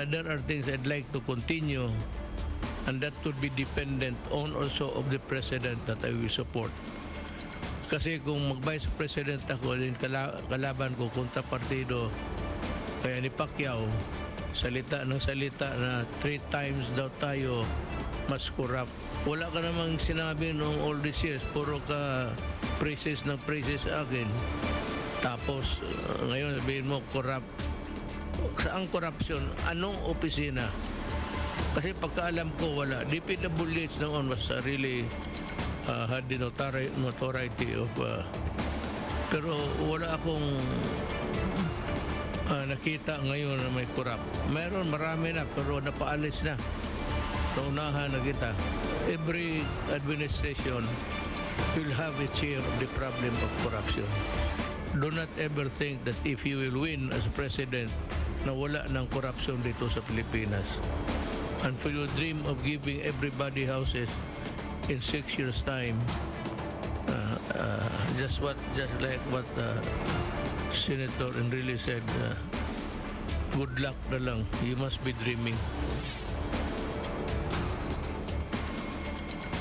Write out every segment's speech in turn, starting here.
there are things I'd like to continue, and that would be dependent on also of the president that I will support. Kasi kung mag-vice president ako, yung kalaban ko, kontrapartido, kaya ni Pacquiao, salita ng salita na 3 times daw tayo mas corrupt. Wala ka namang sinabi noong all these years, puro ka praises ng praises sa akin. Tapos ngayon sabihin mo corrupt. Saang corruption? Anong opisina? Kasi pagkaalam ko wala. DPWH noon was really had the notoriety of pero wala akong nakita ngayon na may corrupt. Meron, marami na, pero napaalis na. Naunahan na kita. Every administration will have its share of the problem of corruption. Do not ever think that if you will win as president, na wala ng corruption dito sa Pilipinas. And for your dream of giving everybody houses in 6 years' time, just like what Senator Enrile said, good luck na lang. You must be dreaming.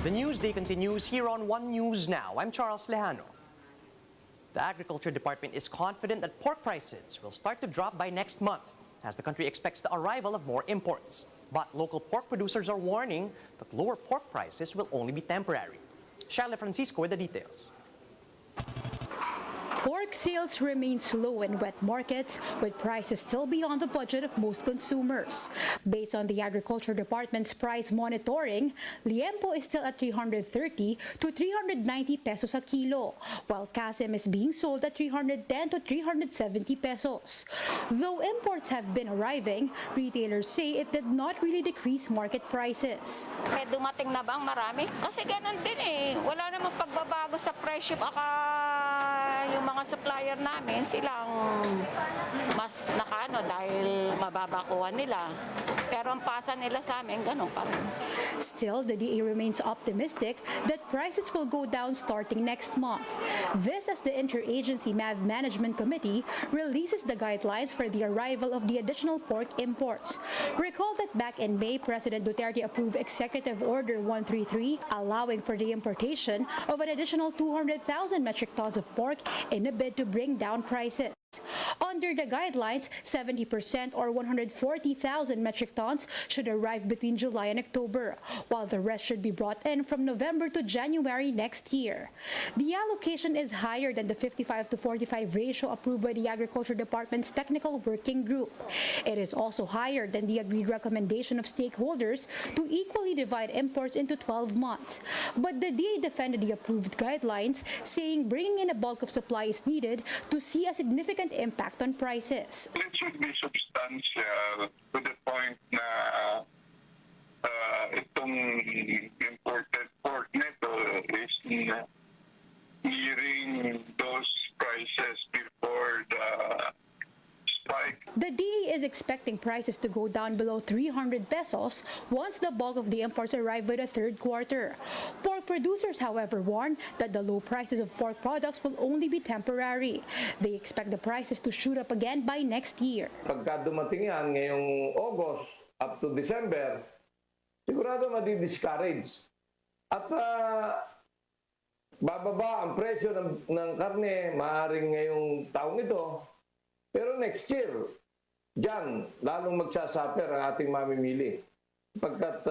The Newsday continues here on One News Now. I'm Charles Lejano. The Agriculture Department is confident that pork prices will start to drop by next month as the country expects the arrival of more imports. But local pork producers are warning that lower pork prices will only be temporary. Charlotte Francisco with the details. Pork sales remain slow in wet markets, with prices still beyond the budget of most consumers. Based on the Agriculture Department's price monitoring, liempo is still at 330 to 390 pesos a kilo, while kasim is being sold at 310 to 370 pesos. Though imports have been arriving, retailers say it did not really decrease market prices. May dumating na bang marami? Kasi ganun din eh. Wala namang pagbabago sa presyo. Baka yung mga supplier namin silang mas nakaano dahil mababa kuha nila. Pero ang pasa nila sa amin, ganun pa rin. Still, the DA remains optimistic that prices will go down starting next month. This as the Interagency MAV Management Committee releases the guidelines for the arrival of the additional pork imports. Recall that back in May, President Duterte approved Executive Order 133, allowing for the importation of an additional 200,000 metric tons of pork in a bid to bring down prices. Under the guidelines, 70% or 140,000 metric tons should arrive between July and October, while the rest should be brought in from November to January next year. The allocation is higher than the 55 to 45 ratio approved by the Agriculture Department's Technical Working Group. It is also higher than the agreed recommendation of stakeholders to equally divide imports into 12 months. But the DA defended the approved guidelines, saying bringing in a bulk of supply is needed to see a significant impact on prices. It should be substantial to the point na itong imported pork nito is nearing those prices before the spike. The DA is expecting prices to go down below 300 pesos once the bulk of the imports arrive by the third quarter. Pork producers, however, warn that the low prices of pork products will only be temporary. They expect the prices to shoot up again by next year. Pagka dumating yan ngayong August up to December, sigurado madi-discourage. At bababa ang presyo ng karne, maaaring ngayong taong ito. Pero next year, diyan, lalong magsasaper ang ating mamimili. Pagkat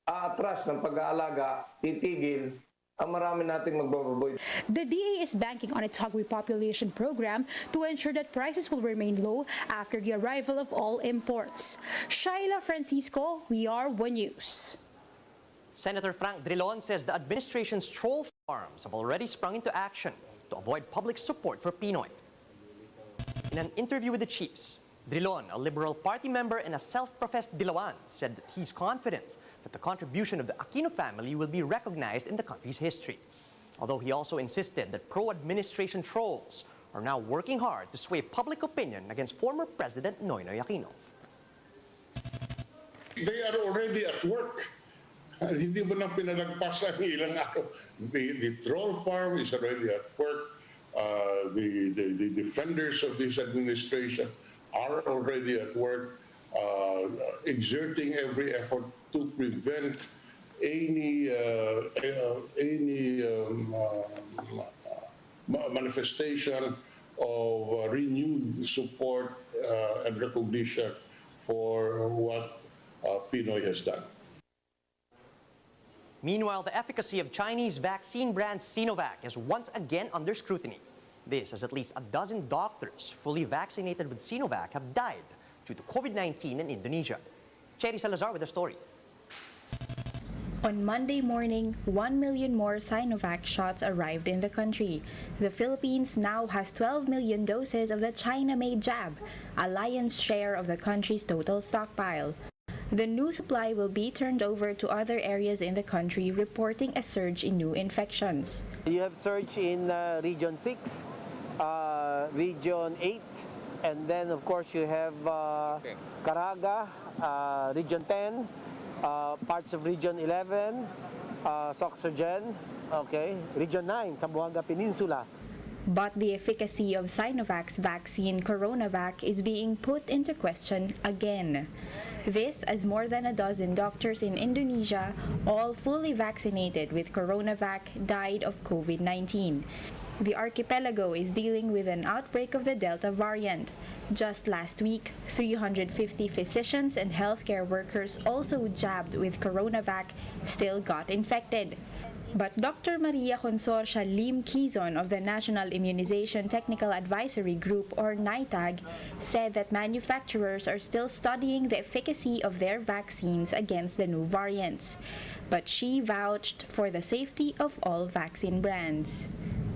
aatras ng pag-aalaga, titigil, ang marami nating magbababoy. The DA is banking on its hog repopulation program to ensure that prices will remain low after the arrival of all imports. Shaila Francisco, we are One News. Senator Frank Drilon says the administration's troll farms have already sprung into action to avoid public support for PNoy. In an interview with the Chiefs, Drilon, a Liberal Party member and a self-professed Dilawan, said that he's confident that the contribution of the Aquino family will be recognized in the country's history. Although he also insisted that pro-administration trolls are now working hard to sway public opinion against former President Noynoy Aquino. They are already at work. Hindi mo nang pinalagpasan ilang araw. The troll farm is already at work. The defenders of this administration are already at work. exerting every effort to prevent any manifestation of renewed support and recognition for what PNoy has done. Meanwhile, the efficacy of Chinese vaccine brand Sinovac is once again under scrutiny. This as at least a dozen doctors fully vaccinated with Sinovac have died due to COVID-19 in Indonesia. Cherry Salazar with the story. On Monday morning, 1 million more Sinovac shots arrived in the country. The Philippines now has 12 million doses of the China-made jab, a lion's share of the country's total stockpile. The new supply will be turned over to other areas in the country, reporting a surge in new infections. You have surge in Region 6, Region 8, and then of course you have Caraga, Region 10, parts of Region 11, Sorsogon, okay, Region 9, Zamboanga Peninsula. But the efficacy of Sinovac's vaccine Coronavac is being put into question again. This as more than a dozen doctors in Indonesia, all fully vaccinated with Coronavac, died of COVID-19. The archipelago is dealing with an outbreak of the Delta variant. Just last week, 350 physicians and healthcare workers also jabbed with Coronavac still got infected. But Dr. Maria Consorcia Lim Quizon of the National Immunization Technical Advisory Group, or NITAG, said that manufacturers are still studying the efficacy of their vaccines against the new variants. But she vouched for the safety of all vaccine brands.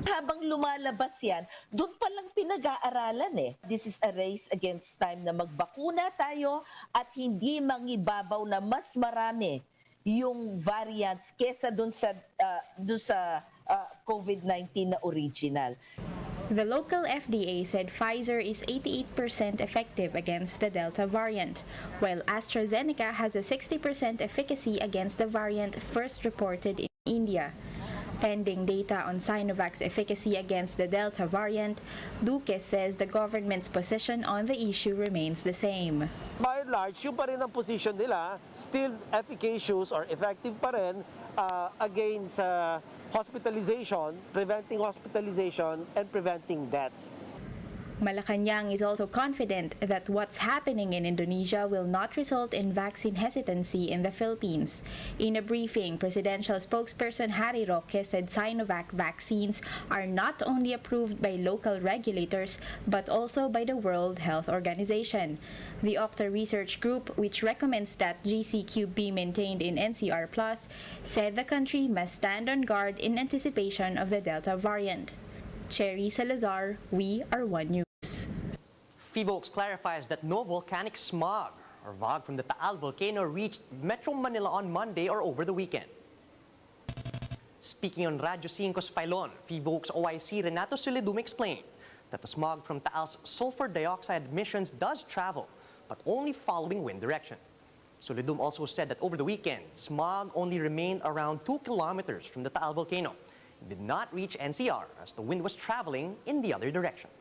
Habang lumalabas yan, doon pa lang pinag-aaralan eh. This is a race against time na magbakuna tayo at hindi mangibabaw na mas marami yung variants kesa doon sa COVID-19 na original. The local FDA said Pfizer is 88% effective against the Delta variant, while AstraZeneca has a 60% efficacy against the variant first reported in India. Pending data on Sinovac's efficacy against the Delta variant, Duque says the government's position on the issue remains the same. By and large, yung pa rin ang position nila, still efficacious or effective pa rin against hospitalization, preventing hospitalization, and preventing deaths. Malacanang is also confident that what's happening in Indonesia will not result in vaccine hesitancy in the Philippines. In a briefing, presidential spokesperson Harry Roque said Sinovac vaccines are not only approved by local regulators but also by the World Health Organization. The Octa Research Group, which recommends that GCQ be maintained in NCR+, said the country must stand on guard in anticipation of the Delta variant. Cherry Salazar, We Are One News. PHIVOLCS clarifies that no volcanic smog or VOG from the Taal volcano reached Metro Manila on Monday or over the weekend. Speaking on Radyo 5's Filon, PHIVOLCS OIC Renato Solidum explained that the smog from Taal's sulfur dioxide emissions does travel, but only following wind direction. Solidum also said that over the weekend, smog only remained around 2 kilometers from the Taal volcano and did not reach NCR as the wind was traveling in the other direction.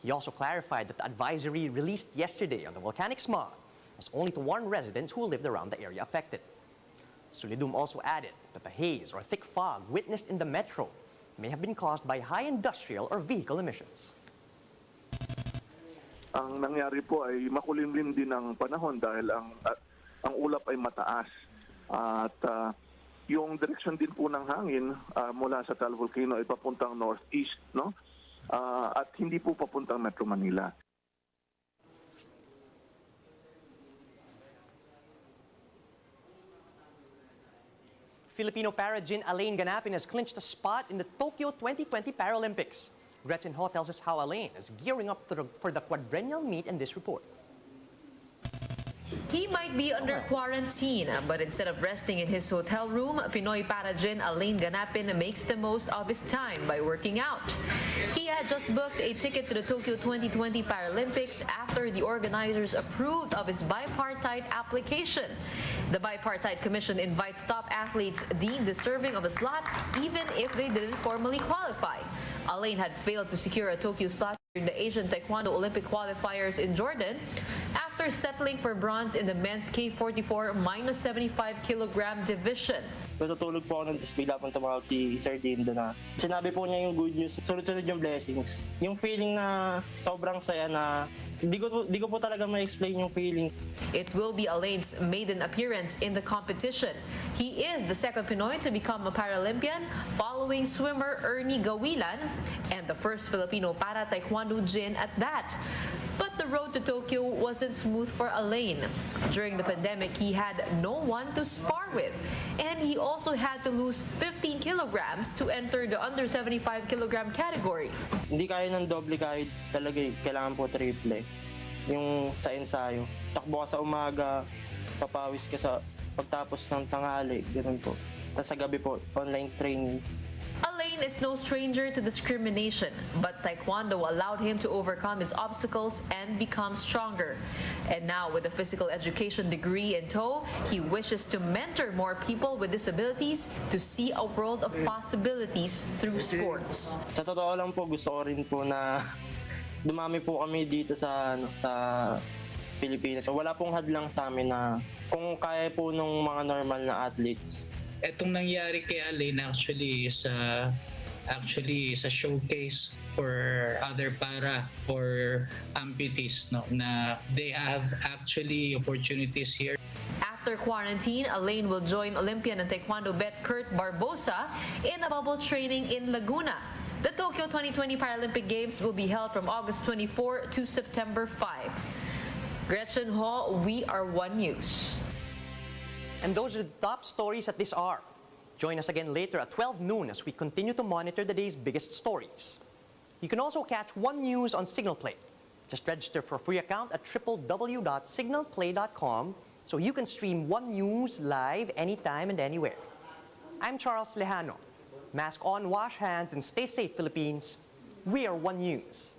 He also clarified that the advisory released yesterday on the volcanic smog was only to warn residents who lived around the area affected. Solidum also added that the haze or thick fog witnessed in the metro may have been caused by high industrial or vehicle emissions. Ang nangyari po ay makulimlim din ang panahon dahil ang ulap ay mataas at yung direksyon din po ng hangin mula sa Taal Volcano ay papuntang northeast, no? At hindi po papuntang Metro Manila. Filipino Para-jin Allain Ganapin has clinched a spot in the Tokyo 2020 Paralympics. Gretchen Ho tells us how Allain is gearing up for the quadrennial meet in this report. He might be under quarantine, but instead of resting in his hotel room, PNoy Para-jin Allain Ganapin makes the most of his time by working out. He had just booked a ticket to the Tokyo 2020 Paralympics after the organizers approved of his bipartite application. The bipartite commission invites top athletes deemed deserving of a slot even if they didn't formally qualify. Allain had failed to secure a Tokyo slot during the Asian Taekwondo Olympic qualifiers in Jordan after after settling for bronze in the men's K44 minus 75 kilogram division. Natutulog po ako ng tapos bigla pong tumawag si Sir Dindo na sinabi po niya yung good news, sunod-sunod yung blessings. Yung feeling na sobrang saya na di ko po talaga ma-explain yung feeling. It will be Allain's maiden appearance in the competition. He is the second Pinoy to become a Paralympian following swimmer Ernie Gawilan and the first Filipino para-taekwondo jin at that. But the road to Tokyo wasn't smooth for Allain. During the pandemic, he had no one to spar with. And he also had to lose 15 kilograms to enter the under 75 kilogram category. Hindi kaya ng doble kahit talaga kailangan po triple. Yung sa ensayo. Takbo ka sa umaga, papawis ka sa pagtapos ng tanghali, ganoon po. Tapos sa gabi po, online training. Allain is no stranger to discrimination, but Taekwondo allowed him to overcome his obstacles and become stronger. And now, with a physical education degree in tow, he wishes to mentor more people with disabilities to see a world of possibilities through sports. Sa totoo lang po, gusto ko rin po na dumami po kami dito sa Pilipinas. Wala pong hadlang sa amin na kung kaya po nung mga normal na athletes. Etong nangyari kay Allain actually is a showcase for other para or amputees, no, na they have actually opportunities here. After quarantine, Allain will join Olympian and Taekwondo vet Kurt Barbosa in a bubble training in Laguna. The Tokyo 2020 Paralympic Games will be held from August 24 to September 5. Gretchen Ho, we are One News. And those are the top stories at this hour. Join us again later at 12 noon as we continue to monitor the day's biggest stories. You can also catch One News on Signal Play. Just register for a free account at www.signalplay.com so you can stream One News live anytime and anywhere. I'm Charles Lejano. Mask on, wash hands, and stay safe, Philippines. We are One News.